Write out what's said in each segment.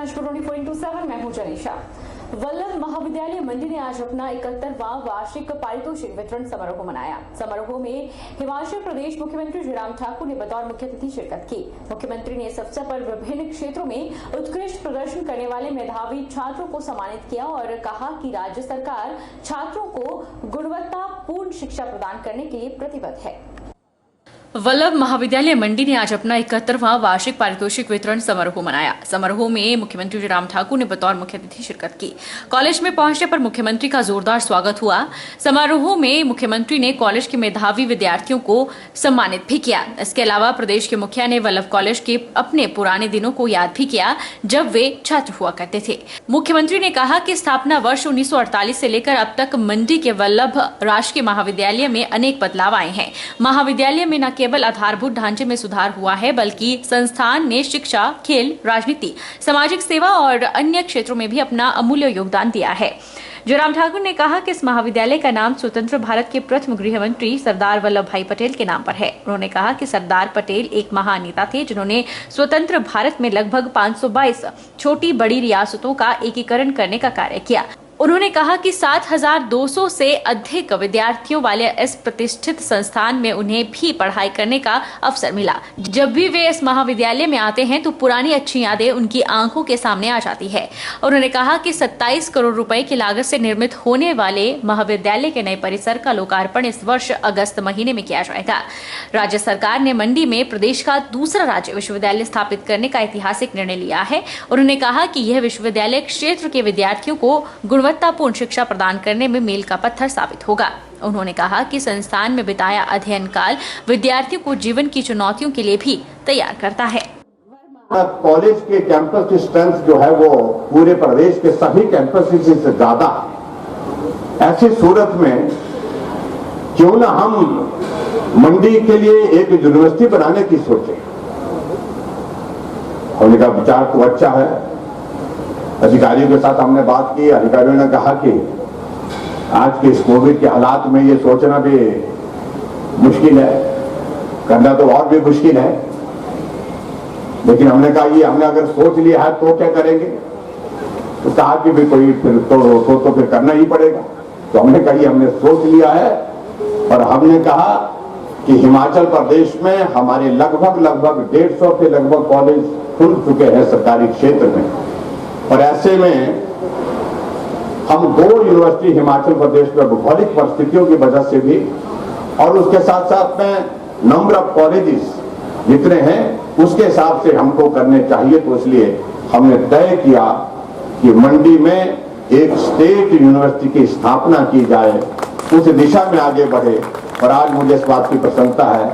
दिनाजपुर 24/7 मैं हूं जनीशा। वल्लभ महाविद्यालय मंडी ने आज अपना 71वां वार्षिक पारितोषिक वितरण समारोह मनाया। समारोह में हिमाचल प्रदेश मुख्यमंत्री जयराम ठाकुर ने बतौर मुख्य अतिथि शिरकत की। मुख्यमंत्री ने इस अवसर पर विभिन्न क्षेत्रों में उत्कृष्ट प्रदर्शन करने वाले मेधावी छात्रों को सम्मानित किया और कहा कि राज्य सरकार छात्रों को गुणवत्तापूर्ण शिक्षा प्रदान करने के लिए प्रतिबद्ध है। वल्लभ महाविद्यालय मंडी ने आज अपना 71वां वार्षिक पारितोषिक वितरण समारोह मनाया। समारोह में मुख्यमंत्री जयराम ठाकुर ने बतौर मुख्य अतिथि शिरकत की। कॉलेज में पहुंचने पर मुख्यमंत्री का जोरदार स्वागत हुआ। समारोह में मुख्यमंत्री ने कॉलेज के मेधावी विद्यार्थियों को सम्मानित भी किया। इसके अलावा प्रदेश के मुखिया ने वल्लभ कॉलेज के अपने पुराने दिनों को याद भी किया जब वे छात्र हुआ करते थे। मुख्यमंत्री ने कहा कि स्थापना वर्ष 1948 से लेकर अब तक मंडी के वल्लभ राजकीय महाविद्यालय में अनेक बदलाव आए हैं। महाविद्यालय में न केवल आधारभूत ढांचे में सुधार हुआ है बल्कि संस्थान ने शिक्षा, खेल, राजनीति, सामाजिक सेवा और अन्य क्षेत्रों में भी अपना अमूल्य योगदान दिया है। जयराम ठाकुर ने कहा कि इस महाविद्यालय का नाम स्वतंत्र भारत के प्रथम गृह मंत्री सरदार वल्लभ भाई पटेल के नाम पर है। उन्होंने कहा कि सरदार पटेल एक महान नेता थे जिन्होंने स्वतंत्र भारत में लगभग 522 छोटी बड़ी रियासतों का एकीकरण करने का कार्य किया। उन्होंने कहा कि 7,200 से अधिक विद्यार्थियों वाले इस प्रतिष्ठित संस्थान में उन्हें भी पढ़ाई करने का अवसर मिला। जब भी वे इस महाविद्यालय में आते हैं तो पुरानी अच्छी यादें उनकी आंखों के सामने आ जाती है। उन्होंने कहा कि 27 करोड़ रुपए की लागत से निर्मित होने वाले महाविद्यालय के नए परिसर का लोकार्पण इस वर्ष अगस्त महीने में किया जाएगा। राज्य सरकार ने मंडी में प्रदेश का दूसरा राज्य विश्वविद्यालय स्थापित करने का ऐतिहासिक निर्णय लिया है। उन्होंने कहा कि यह विश्वविद्यालय क्षेत्र के विद्यार्थियों को गुणवत्तापूर्ण शिक्षा प्रदान करने में मील का पत्थर साबित होगा। उन्होंने कहा कि संस्थान में बिताया अध्ययन काल विद्यार्थियों को जीवन की चुनौतियों के लिए भी तैयार करता है। कॉलेज के कैंपस की स्ट्रेंथ जो है वो पूरे प्रदेश के सभी कैंपस से ज्यादा। ऐसी सूरत में क्यों ना हम मंडी के लिए एक यूनिवर्सिटी बनाने की सोचे। होने का विचार तो अच्छा है। अधिकारियों के साथ हमने बात की। अधिकारियों ने कहा कि आज के इस कोविड के हालात में ये सोचना भी मुश्किल है, करना तो और भी मुश्किल है। लेकिन हमने कहा ये हमने अगर सोच लिया है तो क्या करेंगे। तो कहा कि भी कोई फिर तो फिर करना ही पड़ेगा। तो हमने कहा ये हमने सोच लिया है और हमने कहा कि हिमाचल प्रदेश में हमारे लगभग 150 के लगभग कॉलेज खुल चुके हैं सरकारी क्षेत्र में। और ऐसे में हम 2 यूनिवर्सिटी हिमाचल प्रदेश में भौगोलिक परिस्थितियों की वजह से भी और उसके साथ साथ में नंबर ऑफ कॉलेजेस जितने हैं उसके हिसाब से हमको करने चाहिए। तो इसलिए हमने तय किया कि मंडी में एक स्टेट यूनिवर्सिटी की स्थापना की जाए, उस दिशा में आगे बढ़े। और आज मुझे इस बात की प्रसन्नता है,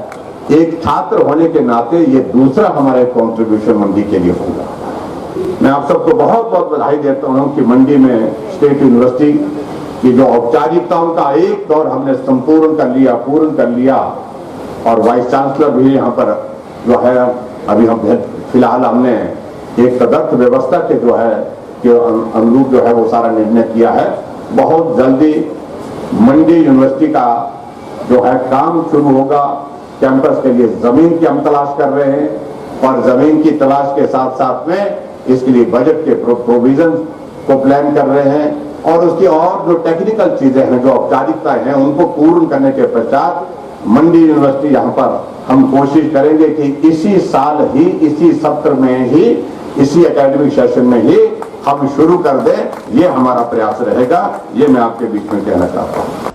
एक छात्र होने के नाते ये दूसरा हमारा कंट्रीब्यूशन मंडी के लिए होगा। मैं आप सबको बहुत बहुत बधाई देता हूं कि मंडी में स्टेट यूनिवर्सिटी की जो औपचारिकताओं का एक दौर हमने संपूर्ण कर लिया और वाइस चांसलर भी यहाँ पर जो है अभी हम फिलहाल हमने एक तदर्थ व्यवस्था के जो है कि अनुरूप जो है वो सारा निर्णय किया है। बहुत जल्दी मंडी यूनिवर्सिटी का जो है काम शुरू होगा। कैंपस के लिए जमीन की हम तलाश कर रहे हैं और जमीन की तलाश के साथ साथ में इसके लिए बजट के प्रोविजन को प्लान कर रहे हैं और उसकी और जो टेक्निकल चीजें हैं, जो औपचारिकताएं हैं, उनको पूर्ण करने के पश्चात मंडी यूनिवर्सिटी यहाँ पर हम कोशिश करेंगे कि इसी साल ही, इसी सत्र में ही, इसी एकेडमिक सेशन में ही हम शुरू कर दें। ये हमारा प्रयास रहेगा। ये मैं आपके बीच में कहना चाहता हूँ।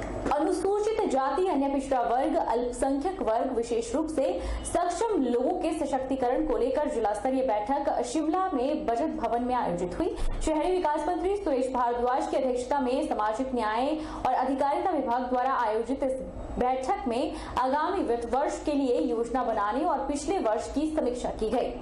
जाति, अन्य पिछड़ा वर्ग, अल्पसंख्यक वर्ग, विशेष रूप से सक्षम लोगों के सशक्तिकरण को लेकर जिला स्तरीय बैठक शिमला में बजट भवन में आयोजित हुई। शहरी विकास मंत्री सुरेश भारद्वाज की अध्यक्षता में सामाजिक न्याय और अधिकारिता विभाग द्वारा आयोजित इस बैठक में आगामी वित्त वर्ष के लिए योजना बनाने और पिछले वर्ष की समीक्षा की गई।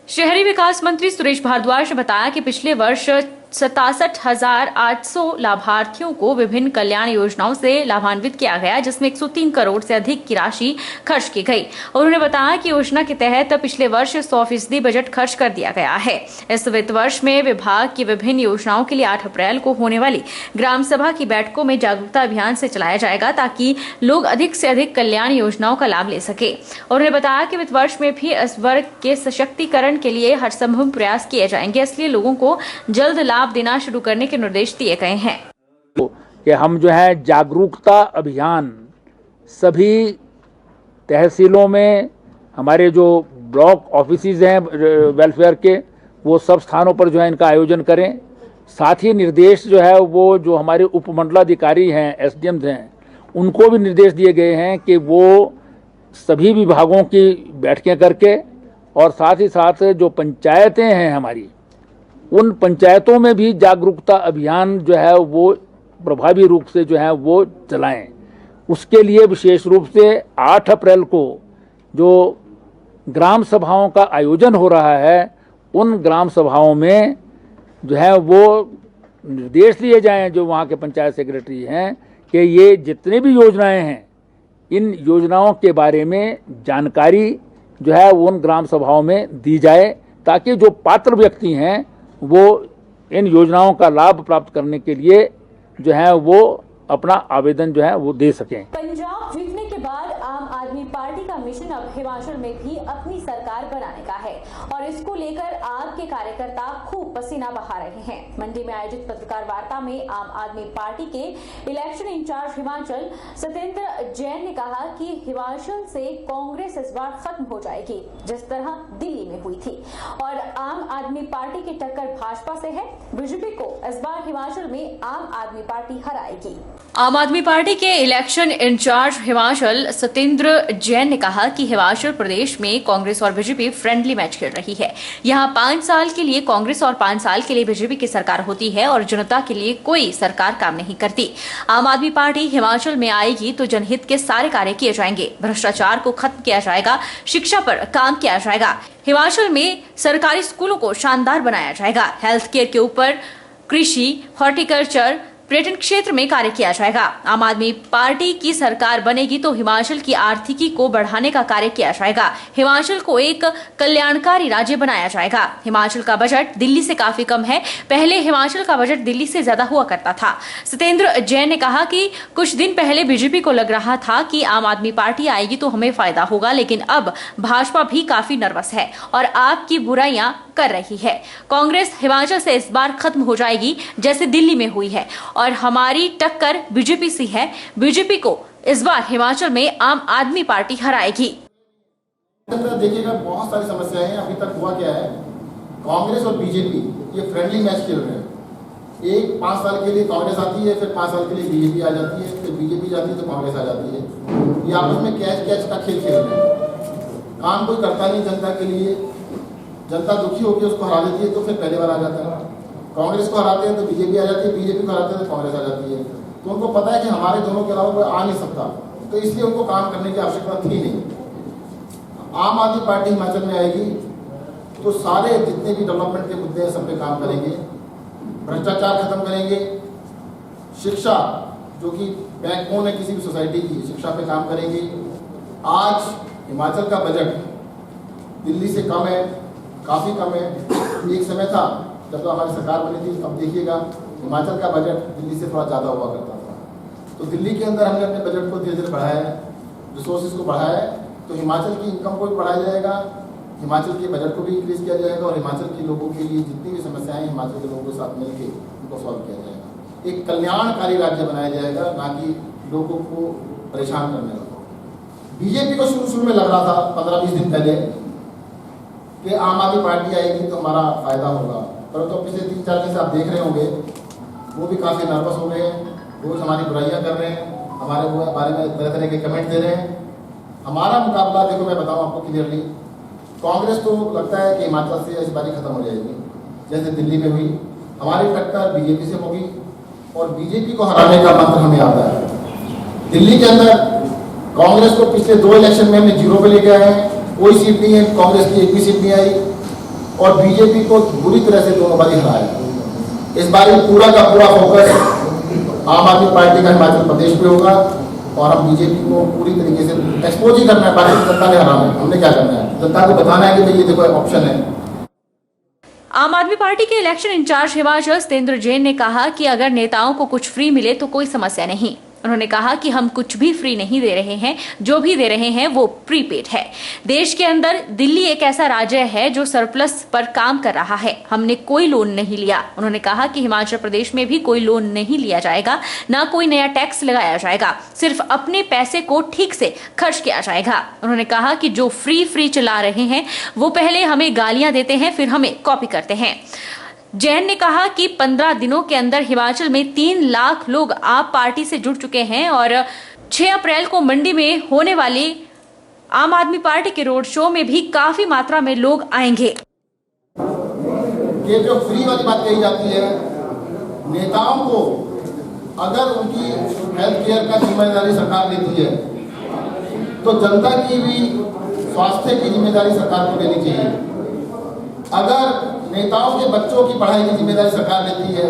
शहरी विकास मंत्री सुरेश भारद्वाज ने बताया कि पिछले वर्ष 67,800 लाभार्थियों को विभिन्न कल्याण योजनाओं से लाभान्वित किया गया, जिसमें 103 करोड़ से अधिक की राशि खर्च की गई। उन्होंने बताया कि योजना के तहत पिछले वर्ष 100% बजट खर्च कर दिया गया है। इस वित्त वर्ष में विभाग की विभिन्न योजनाओं के लिए 8 अप्रैल को होने वाली ग्राम सभा की बैठकों में जागरूकता अभियान से चलाया जाएगा, ताकि लोग अधिक से अधिक कल्याण योजनाओं का लाभ ले सके। उन्होंने बताया कि वित्त वर्ष में भी इस वर्ग के सशक्तिकरण के लिए हर संभव प्रयास किए जाएंगे, इसलिए लोगों को जल्द लाभ देना शुरू करने के निर्देश दिए गए हैं। कि हम जो है जागरूकता अभियान सभी तहसीलों में, हमारे जो ब्लॉक ऑफिसेज हैं वेलफेयर के, वो सब स्थानों पर जो है इनका आयोजन करें। साथ ही निर्देश जो है वो जो हमारे उपमंडलाधिकारी हैं, एसडीएम हैं, उनको भी निर्देश दिए गए हैं कि वो सभी विभागों की बैठकें करके और साथ ही साथ जो पंचायतें हैं हमारी, उन पंचायतों में भी जागरूकता अभियान जो है वो प्रभावी रूप से जो है वो चलाएं। उसके लिए विशेष रूप से 8 अप्रैल को जो ग्राम सभाओं का आयोजन हो रहा है, उन ग्राम सभाओं में जो है वो निर्देश दिए जाएं जो वहाँ के पंचायत सेक्रेटरी हैं कि ये जितनी भी योजनाएं हैं, इन योजनाओं के बारे में जानकारी जो है वो उन ग्राम सभाओं में दी जाए, ताकि जो पात्र व्यक्ति हैं वो इन योजनाओं का लाभ प्राप्त करने के लिए जो है वो अपना आवेदन जो है वो दे सकें। पंजाब जीतने के बाद आम आदमी पार्टी का मिशन अब हिमाचल में भी अपनी सरकार बनाने का है और इसको लेकर आप के कार्यकर्ता खूब पसीना बहा रहे हैं। मंडी में आयोजित पत्रकार वार्ता में आम आदमी पार्टी के इलेक्शन इंचार्ज हिमाचल सत्येंद्र जैन ने कहा कि हिमाचल से कांग्रेस इस बार खत्म हो जाएगी, जिस तरह दिल्ली में हुई थी, और आम आदमी पार्टी की टक्कर भाजपा से है। बीजेपी को इस बार हिमाचल में आम आदमी पार्टी हराएगी। आम आदमी पार्टी के इलेक्शन इंचार्ज हिमाचल सत्येंद्र जैन ने कहा कि हिमाचल प्रदेश में कांग्रेस और बीजेपी फ्रेंडली मैच खेल रही है। यहां 5 साल के लिए कांग्रेस और 5 साल के लिए बीजेपी की सरकार होती है और जनता के लिए कोई सरकार काम नहीं करती। आम आदमी पार्टी हिमाचल में आएगी तो जनहित के सारे कार्य किए जाएंगे, भ्रष्टाचार को खत्म किया जाएगा, शिक्षा पर काम किया जाएगा, हिमाचल में सरकारी स्कूलों को शानदार बनाया जाएगा, हेल्थ केयर के ऊपर कृषि, हॉर्टिकल्चर, पर्यटन क्षेत्र में कार्य किया जाएगा। आम आदमी पार्टी की सरकार बनेगी तो हिमाचल की आर्थिकी को बढ़ाने का कार्य किया जाएगा, हिमाचल को एक कल्याणकारी राज्य बनाया जाएगा। हिमाचल का बजट दिल्ली से काफी कम है, पहले हिमाचल का बजट दिल्ली से ज्यादा हुआ करता था। सत्येंद्र जैन ने कहा कि कुछ दिन पहले बीजेपी को लग रहा था कि आम आदमी पार्टी आएगी तो हमें फायदा होगा, लेकिन अब भाजपा भी काफी नर्वस है और आपकी बुराइयां कर रही है। कांग्रेस हिमाचल से इस बार खत्म हो जाएगी जैसे दिल्ली में हुई है और हमारी टक्कर बीजेपी से है। बीजेपी को इस बार हिमाचल में आम आदमी पार्टी हराएगी। देखिएगा, बहुत सारी समस्याएं हैं। अभी तक हुआ क्या है, कांग्रेस और बीजेपी ये फ्रेंडली मैच खेल रहे हैं। एक 5 साल के लिए कांग्रेस आती है, फिर 5 साल के लिए बीजेपी आ जाती है, फिर बीजेपी जाती है तो कांग्रेस आ जाती है। ये आपस में कैच कैच का खेल खेल रहे हैं। काम कोई करता नहीं जनता के लिए, जनता दुखी होकर उसको हरा देती है तो फिर पहले बार आ जाता है। कांग्रेस को हराते हैं तो बीजेपी आ जाती है, बीजेपी को हराते हैं तो कांग्रेस आ जाती है। तो उनको पता है कि हमारे दोनों के अलावा कोई आ नहीं सकता, तो इसलिए उनको काम करने की आवश्यकता थी नहीं। आम आदमी पार्टी हिमाचल में आएगी तो सारे जितने भी डेवलपमेंट के मुद्दे हैं सब पे काम करेंगे, भ्रष्टाचार खत्म करेंगे, शिक्षा जो कि बैकबोन है किसी भी सोसाइटी की, शिक्षा पे काम करेंगे। आज हिमाचल का बजट दिल्ली से कम है, काफ़ी कम है। एक समय था जब तो हमारी सरकार बनी थी, अब देखिएगा हिमाचल का बजट दिल्ली से थोड़ा ज़्यादा हुआ करता था। तो दिल्ली के अंदर हमने अपने बजट को धीरे धीरे बढ़ाया है, रिसोर्सेज को बढ़ाया है, तो हिमाचल की इनकम को भी बढ़ाया जाएगा, हिमाचल के बजट को भी इंक्रीज किया जाएगा और हिमाचल के लोगों के लिए जितनी भी समस्याएं हैं हिमाचल के लोगों के साथ मिलकर उनको सॉल्व किया जाएगा। एक कल्याणकारी राज्य बनाया जाएगा, ना कि लोगों को परेशान करने वाला। बीजेपी को शुरू में लग रहा था 15-20 दिन पहले कि आम आदमी पार्टी आएगी तो हमारा फायदा होगा, परंतु पिछले 3-4 दिन से आप देख रहे होंगे वो भी काफ़ी नर्वस हो गए हैं, रोज हमारी बुराइयां कर रहे हैं, हमारे बारे में तरह तरह के कमेंट दे रहे हैं। हमारा मुकाबला देखो, मैं बताऊं आपको क्लियरली, कांग्रेस तो लगता है कि हिमाचल से इस बारी खत्म हो जाएगी जैसे दिल्ली में हुई। हमारी टक्कर बीजेपी से होगी और बीजेपी को हराने का मंत्र हमें आता है। दिल्ली के अंदर कांग्रेस को पिछले 2 इलेक्शन में हमने 0 पे लेके आए हैं, कोई सीट नहीं है, कांग्रेस की एक भी सीट नहीं आई और बीजेपी को बुरी तरह से दोनों बारी हराया। इस बार पूरा का पूरा फोकस आम आदमी पार्टी का हिमाचल प्रदेश पे होगा और हम बीजेपी को पूरी तरीके से एक्सपोज ही करना है। बाकी जनता ने हराना है, हमने क्या करना है, जनता को बताना है कि भाई ये देखो ऑप्शन है। आम आदमी पार्टी के इलेक्शन इंचार्ज हिमाचल सतेंद्र जैन ने कहा कि अगर नेताओं को कुछ फ्री मिले तो कोई समस्या नहीं। उन्होंने कहा कि हम कुछ भी फ्री नहीं दे रहे हैं, जो भी दे रहे हैं वो प्रीपेड है। देश के अंदर दिल्ली एक ऐसा राज्य है जो सरप्लस पर काम कर रहा है, हमने कोई लोन नहीं लिया। उन्होंने कहा कि हिमाचल प्रदेश में भी कोई लोन नहीं लिया जाएगा, ना कोई नया टैक्स लगाया जाएगा, सिर्फ अपने पैसे को ठीक से खर्च किया जाएगा। उन्होंने कहा कि जो फ्री चला रहे हैं वो पहले हमें गालियां देते हैं, फिर हमें कॉपी करते हैं। जैन ने कहा कि 15 दिनों के अंदर हिमाचल में 3 लाख लोग आप पार्टी से जुड़ चुके हैं और 6 अप्रैल को मंडी में होने वाली आम आदमी पार्टी के रोड शो में भी काफी मात्रा में लोग आएंगे। ये जो फ्री वाली बात कही जाती है, नेताओं को अगर उनकी हेल्थ केयर का जिम्मेदारी सरकार लेती है तो जनता की भी स्वास्थ्य की जिम्मेदारी सरकार को लेनी चाहिए। अगर नेताओं के बच्चों की पढ़ाई की जिम्मेदारी सरकार लेती है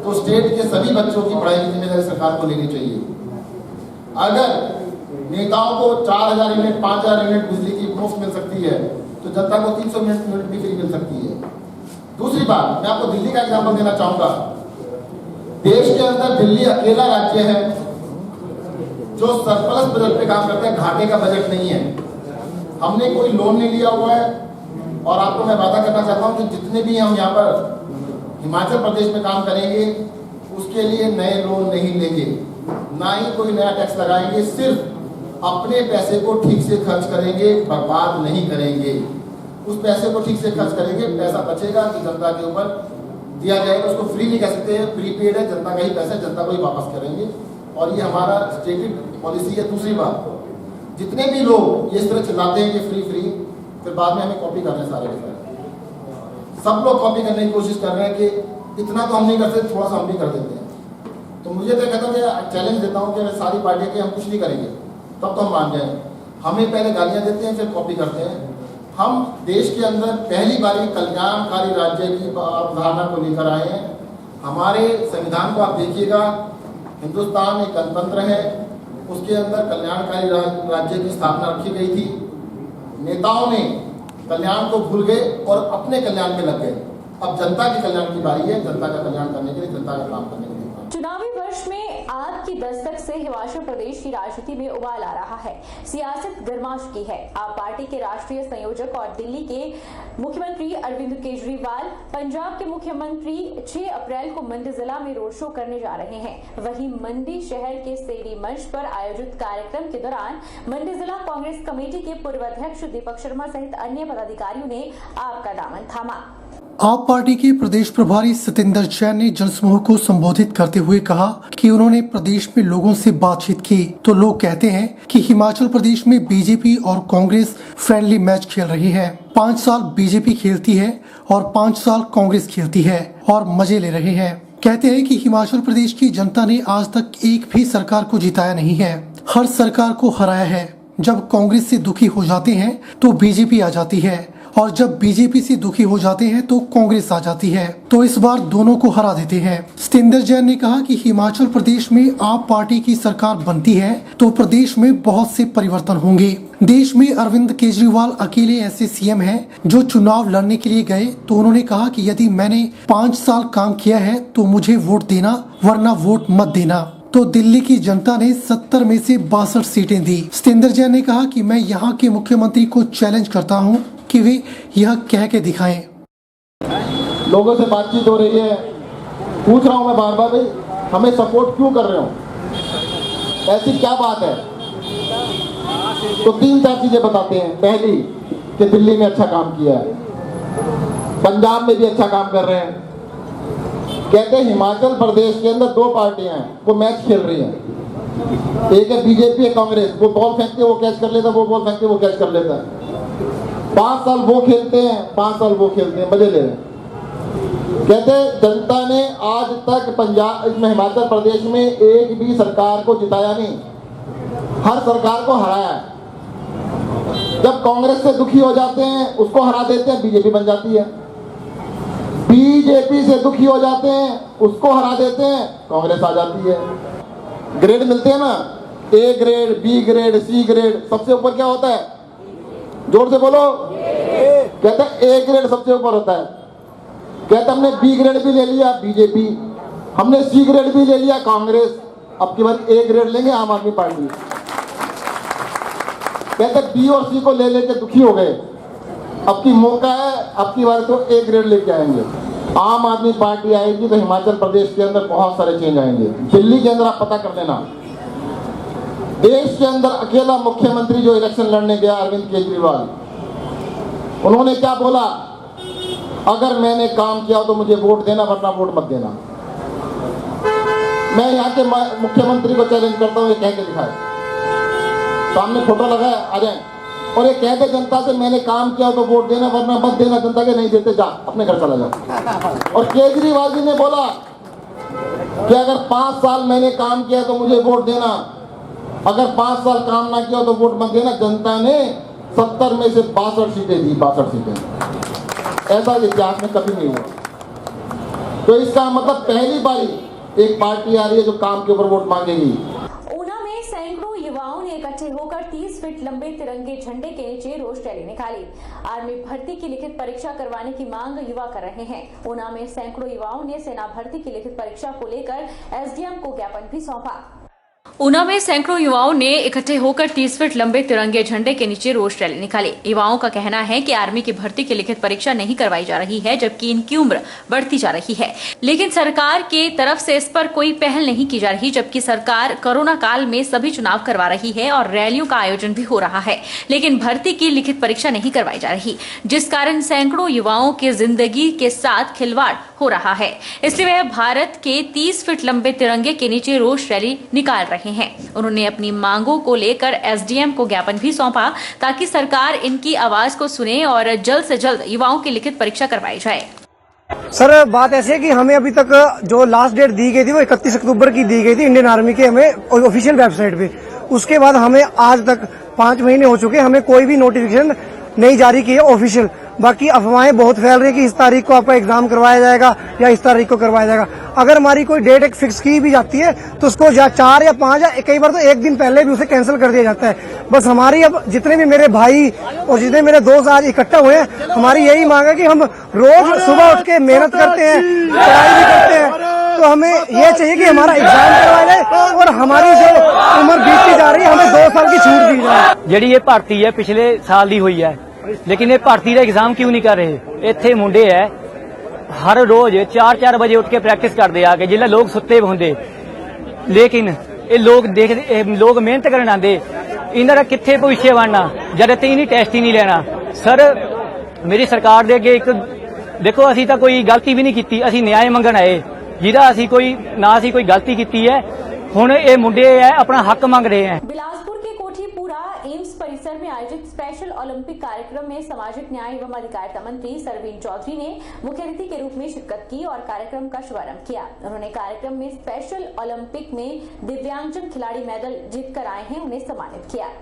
तो स्टेट के सभी बच्चों की पढ़ाई की जिम्मेदारी सरकार को लेनी चाहिए। अगर नेताओं को 4000 यूनिट 5000 यूनिट बिजली की मुफ्त मिल सकती है तो जनता को 300 यूनिट भी फ्री मिल सकती है। दूसरी बात, मैं आपको दिल्ली का एग्जाम्पल देना चाहूंगा। देश के अंदर दिल्ली अकेला राज्य है जो सरप्लस बजट पे काम करता है, घाटे का बजट नहीं है। हमने कोई लोन नहीं लिया हुआ है और आपको मैं वादा करना चाहता हूं कि जितने भी हम यहाँ पर हिमाचल प्रदेश में काम करेंगे उसके लिए नए लोन नहीं लेंगे, ना ही कोई नया टैक्स लगाएंगे, सिर्फ अपने पैसे को ठीक से खर्च करेंगे, बर्बाद नहीं करेंगे। उस पैसे को ठीक से खर्च करेंगे, पैसा बचेगा कि जनता के ऊपर दिया जाएगा। उसको फ्री नहीं कह सकते हैं, प्रीपेड है, जनता का ही पैसा, जनता को ही वापस करेंगे और ये हमारा स्टेटेड पॉलिसी है। दूसरी बात, जितने भी लोग इस तरह चिल्लाते हैं कि फ्री फिर बाद में हमें कॉपी कर रहे हैं, सारे के सारे सब लोग कॉपी करने की कोशिश कर रहे हैं कि इतना तो हम नहीं करते, थोड़ा सा हम भी कर देते हैं। तो मुझे तो कहता हूँ कि चैलेंज देता हूँ कि सारी पार्टियां के हम कुछ नहीं करेंगे तब तो हम मान जाए। हमें पहले गालियां देते हैं फिर कॉपी करते हैं। हम देश के अंदर पहली बार कल्याणकारी राज्य की अवधारणा को लेकर आए हैं। हमारे संविधान को आप देखिएगा, हिंदुस्तान एक गणतंत्र है, उसके अंदर कल्याणकारी राज्य की स्थापना रखी गई थी। नेताओं ने कल्याण को भूल गए और अपने कल्याण में लग गए। अब जनता के कल्याण की बारी है, जनता का कल्याण करने के लिए, जनता का काम करने के लिए। चुनावी वर्ष में आप की दस्तक से हिमाचल प्रदेश की राजनीति में उबाल आ रहा है। सियासत गर्मा चुकी है। आप पार्टी के राष्ट्रीय संयोजक और दिल्ली के मुख्यमंत्री अरविंद केजरीवाल पंजाब के मुख्यमंत्री 6 अप्रैल को मंडी जिला में रोड शो करने जा रहे हैं। वहीं मंडी शहर के सेरी मंच पर आयोजित कार्यक्रम के दौरान मंडी जिला कांग्रेस कमेटी के पूर्व अध्यक्ष दीपक शर्मा सहित अन्य पदाधिकारियों ने आपका दामन थामा। आप पार्टी के प्रदेश प्रभारी सतेंद्र जैन ने जनसमूह को संबोधित करते हुए कहा कि उन्होंने प्रदेश में लोगों से बातचीत की तो लोग कहते हैं कि हिमाचल प्रदेश में बीजेपी और कांग्रेस फ्रेंडली मैच खेल रही है। 5 साल बीजेपी खेलती है और 5 साल कांग्रेस खेलती है और मजे ले रहे हैं। कहते हैं कि हिमाचल प्रदेश की जनता ने आज तक एक भी सरकार को जिताया नहीं है, हर सरकार को हराया है। जब कांग्रेस से दुखी हो जाते हैं तो बीजेपी आ जाती है और जब बीजेपी से दुखी हो जाते हैं तो कांग्रेस आ जाती है, तो इस बार दोनों को हरा देते हैं। सतेंद्र जैन ने कहा कि हिमाचल प्रदेश में आप पार्टी की सरकार बनती है तो प्रदेश में बहुत से परिवर्तन होंगे। देश में अरविंद केजरीवाल अकेले ऐसे सीएम हैं जो चुनाव लड़ने के लिए गए तो उन्होंने कहा कि यदि मैंने 5 साल काम किया है तो मुझे वोट देना, वरना वोट मत देना। तो दिल्ली की जनता ने 70 में से 62 सीटें दी। सतेंद्र जैन ने कहा कि मैं यहाँ के मुख्यमंत्री को चैलेंज करता हूँ कि वे यह कह के दिखाएं। लोगों से बातचीत हो रही है, पूछ रहा हूं मैं बार बार, भाई हमें सपोर्ट क्यों कर रहे हो, ऐसी क्या बात है? तो 3-4 चीजें बताते हैं। पहली कि दिल्ली में अच्छा काम किया है, पंजाब में भी अच्छा काम कर रहे हैं। कहते हैं हिमाचल प्रदेश के अंदर 2 पार्टियां हैं वो मैच खेल रही हैं, एक है बीजेपी, एक कांग्रेस। वो बॉल फेंकते वो कैच कर लेता, वो बॉल फेंकते वो कैच कर लेता है। 5 साल वो खेलते हैं, 5 साल वो खेलते हैं, मजे ले रहे हैं। कहते जनता ने आज तक पंजाब में, हिमाचल प्रदेश में एक भी सरकार को जिताया नहीं, हर सरकार को हराया है। जब कांग्रेस से दुखी हो जाते हैं उसको हरा देते हैं, बीजेपी बन जाती है। बीजेपी से दुखी हो जाते हैं, उसको हरा देते हैं, कांग्रेस आ जाती है। ग्रेड मिलते हैं ना, A grade, B grade, C grade, सबसे ऊपर क्या होता है? जोर से बोलो। कहते हैं ए ग्रेड सबसे ऊपर होता है। कहते हमने बी ग्रेड भी ले लिया बीजेपी, हमने सी ग्रेड भी ले लिया कांग्रेस, अब की बार ए ग्रेड लेंगे आम आदमी पार्टी। कहते बी और सी को ले लेके दुखी हो गए, अब की मौका है, अब की बार तो ए ग्रेड लेके आएंगे। आम आदमी पार्टी आएगी तो हिमाचल प्रदेश के अंदर बहुत सारे चेंज आएंगे। दिल्ली के अंदर आप पता कर लेना, देश के अंदर अकेला मुख्यमंत्री जो इलेक्शन लड़ने गया अरविंद केजरीवाल, उन्होंने क्या बोला? अगर मैंने काम किया तो मुझे वोट देना, वरना वोट मत देना। मैं यहाँ के मुख्यमंत्री को चैलेंज करता हूँ, ये कह के दिखाए, सामने फोटो लगा है, आ जाए और ये कहते जनता से मैंने काम किया तो वोट देना, वरना मत देना। जनता के नहीं देते, जा अपने घर चला जा। और केजरीवाल जी ने बोला कि अगर 5 साल मैंने काम किया तो मुझे वोट देना, अगर 5 साल काम ना किया तो वोट मत देना। जनता ने 70 में से 62 सीटें दी, 62 सीटें। ऐसा इतिहास में कभी नहीं हुआ। तो इसका मतलब पहली बारी एक पार्टी आ रही है जो काम के ऊपर वोट मांगेगी। ऊना में सैकड़ों युवाओं ने इकट्ठे होकर 30 फीट लंबे तिरंगे झंडे के नीचे रोष रैली निकाली। आर्मी भर्ती की लिखित परीक्षा करवाने की मांग युवा कर रहे हैं। ऊना में सैकड़ों युवाओं ने सेना भर्ती की लिखित परीक्षा को लेकर एसडीएम को ज्ञापन भी सौंपा। ऊना में सैकड़ों युवाओं ने इकट्ठे होकर 30 फीट लंबे तिरंगे झंडे के नीचे रोष रैली निकाली। युवाओं का कहना है कि आर्मी की भर्ती की लिखित परीक्षा नहीं करवाई जा रही है, जबकि इनकी उम्र बढ़ती जा रही है, लेकिन सरकार के तरफ से इस पर कोई पहल नहीं की जा रही। जबकि सरकार कोरोना काल में सभी चुनाव करवा रही है और रैलियों का आयोजन भी हो रहा है, लेकिन भर्ती की लिखित परीक्षा नहीं करवाई जा रही, जिस कारण सैकड़ों युवाओं की जिंदगी के साथ खिलवाड़ हो रहा है। इसलिए वह भारत के 30 फीट लंबे तिरंगे के नीचे रोष रैली निकाल रहे हैं। उन्होंने अपनी मांगों को लेकर एसडीएम को ज्ञापन भी सौंपा ताकि सरकार इनकी आवाज को सुने और जल्द से जल्द युवाओं की लिखित परीक्षा करवाई जाए। सर, बात ऐसी है कि हमें अभी तक जो लास्ट डेट दी गई थी वो 31 अक्टूबर की दी गई थी इंडियन आर्मी के हमें ऑफिशियल वेबसाइट पे। उसके बाद हमें आज तक 5 महीने हो चुके, हमें कोई भी नोटिफिकेशन नहीं जारी की है ऑफिशियल। बाकी अफवाहें बहुत फैल रही है कि इस तारीख को आपका एग्जाम करवाया जाएगा या इस तारीख को करवाया जाएगा। अगर हमारी कोई डेट एक फिक्स की भी जाती है तो उसको 4 या 5 या कई बार तो 1 दिन पहले भी उसे कैंसिल कर दिया जाता है। बस हमारी अब जितने भी मेरे भाई और जितने मेरे दोस्त आज इकट्ठा हुए हैं, हमारी यही मांग है कि हम रोज सुबह उठ के मेहनत करते हैं, पढ़ाई भी करते हैं, तो हमें ये चाहिए कि हमारा एग्जाम करवाया जाए और हमारी जो उम्र बीतती जा रही है हमें 2 साल की छूट दी जाए। ਜਿਹੜੀ ਇਹ ਭਰਤੀ ਹੈ ਪਿਛਲੇ ਸਾਲ ਦੀ ਹੋਈ ਹੈ, ਲੇਕਿਨ ਇਹ ਭਰਤੀ ਦਾ ਐਗਜ਼ਾਮ ਕਿਉਂ ਨਹੀਂ ਕਰ ਰਹੇ? ਇੱਥੇ ਮੁੰਡੇ ਹੈ ਹਰ ਰੋਜ਼ 4-4 ਵਜੇ ਉੱਠ ਕੇ ਪ੍ਰੈਕਟਿਸ ਕਰਦੇ ਆ ਕੇ, ਜਿਹੜੇ ਲੋਕ ਸੁੱਤੇ ਹੁੰਦੇ, ਲੇਕਿਨ ਇਹ ਲੋਕ ਦੇਖਦੇ, ਇਹ ਲੋਕ ਮਿਹਨਤ ਕਰਨ ਆਉਂਦੇ, ਇਹਨਾਂ ਦਾ ਕਿੱਥੇ ਭਵਿੱਖ ਬਣਨਾ ਜਦ ਤੱਕ ਇਹਨੀ ਟੈਸਟ ਹੀ ਨਹੀਂ ਲੈਣਾ। ਸਰ, ਮੇਰੀ ਸਰਕਾਰ ਦੇ ਅੱਗੇ ਇੱਕ ਦੇਖੋ, ਅਸੀਂ ਤਾਂ ਕੋਈ ਗਲਤੀ ਵੀ ਨਹੀਂ ਕੀਤੀ, ਅਸੀਂ ਨਿਆਂ ਮੰਗਣ ਆਏ, ਜਿਹਦਾ ਅਸੀਂ ਕੋਈ ਨਾ ਅਸੀਂ ਕੋਈ ਗਲਤੀ ਕੀਤੀ ਹੈ। ਹੁਣ ਇਹ ਮੁੰਡੇ ਹੈ ਆਪਣਾ ਹੱਕ ਮੰਗ ਰਹੇ ਹੈ। बिलासपुर के कोठीपुरा एम्स परिसर में आयोजित स्पेशल ओलंपिक कार्यक्रम में सामाजिक न्याय एवं अधिकारिता मंत्री सरवीन चौधरी ने मुख्य अतिथि के रूप में शिरकत की और कार्यक्रम का शुभारंभ किया। उन्होंने कार्यक्रम में स्पेशल ओलंपिक में दिव्यांगजन खिलाड़ी मेडल जीतकर आए हैं, उन्हें सम्मानित किया।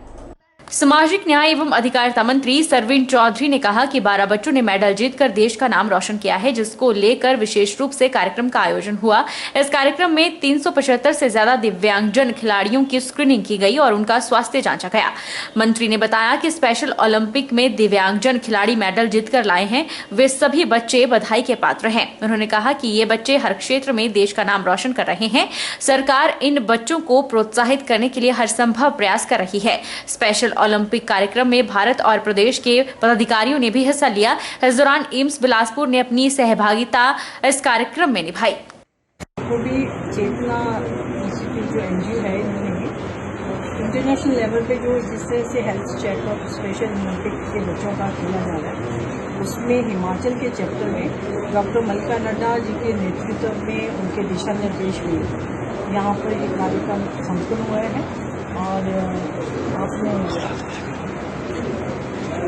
सामाजिक न्याय एवं अधिकारिता मंत्री सरवीन चौधरी ने कहा कि 12 बच्चों ने मेडल जीतकर देश का नाम रोशन किया है, जिसको लेकर विशेष रूप से कार्यक्रम का आयोजन हुआ। इस कार्यक्रम में 375 से ज्यादा दिव्यांगजन खिलाड़ियों की स्क्रीनिंग की गई और उनका स्वास्थ्य जांचा गया। मंत्री ने बताया कि स्पेशल ओलंपिक में दिव्यांगजन खिलाड़ी मेडल जीतकर लाए हैं, वे सभी बच्चे बधाई के पात्र हैं। उन्होंने कहा कि ये बच्चे हर क्षेत्र में देश का नाम रोशन कर रहे हैं। सरकार इन बच्चों को प्रोत्साहित करने के लिए हर संभव प्रयास कर रही है। स्पेशल ओलंपिक कार्यक्रम में भारत और प्रदेश के पदाधिकारियों ने भी हिस्सा लिया। इस दौरान एम्स बिलासपुर ने अपनी सहभागिता इस कार्यक्रम में निभाई। को भी चेतना इंस्टीट्यूट जो एनजीओ है, इन्होंने भी इंटरनेशनल लेवल पे जो जिस तरह से हेल्थ चेकअप स्पेशल ओलंपिक के बच्चों का किया जा रहा है, उसमें हिमाचल के चैप्टर में डॉक्टर मल्लिका नड्डा जी के नेतृत्व में उनके दिशा निर्देश में यहाँ पर एक कार्यक्रम संपन्न हुआ है और आपने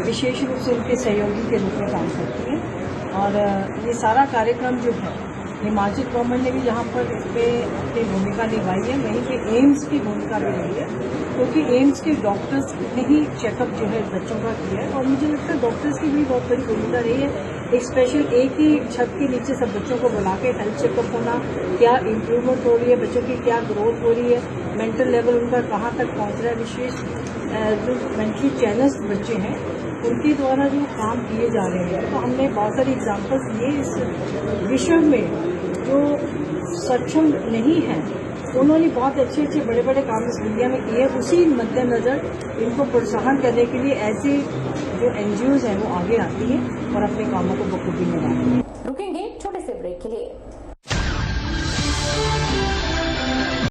विशेष रूप से उनके सहयोगी के रूप में काम करती हैं। और ये सारा कार्यक्रम जो है हिमाचल गवर्नमेंट ने भी यहाँ पर इसमें अपनी भूमिका निभाई है, वहीं पे एम्स की भूमिका भी रही है, क्योंकि एम्स के डॉक्टर्स ने ही चेकअप जो है बच्चों का किया है। और मुझे लगता है डॉक्टर्स की भी बहुत बड़ी भूमिका रही है एक स्पेशल एक ही छत के नीचे सब बच्चों को बुला के हेल्थ चेकअप होना, क्या इम्प्रूवमेंट हो रही है, बच्चों की क्या ग्रोथ हो रही है, मेंटल लेवल उनका कहाँ तक पहुँच रहा है। विशेष जो मेंटली चैलेंज बच्चे हैं उनके द्वारा जो काम किए जा रहे हैं, तो हमने बहुत सारी एग्जाम्पल्स लिए। इस विश्व में जो सक्षम नहीं है उन्होंने बहुत अच्छे अच्छे बड़े बड़े काम इस दुनिया में किए। उसी मद्देनजर इनको प्रोत्साहन करने के लिए ऐसे जो NGOs हैं वो आगे आती हैं और अपने कामों को बखूबी निभाती हैं। रुकेंगे छोटे से ब्रेक के लिए।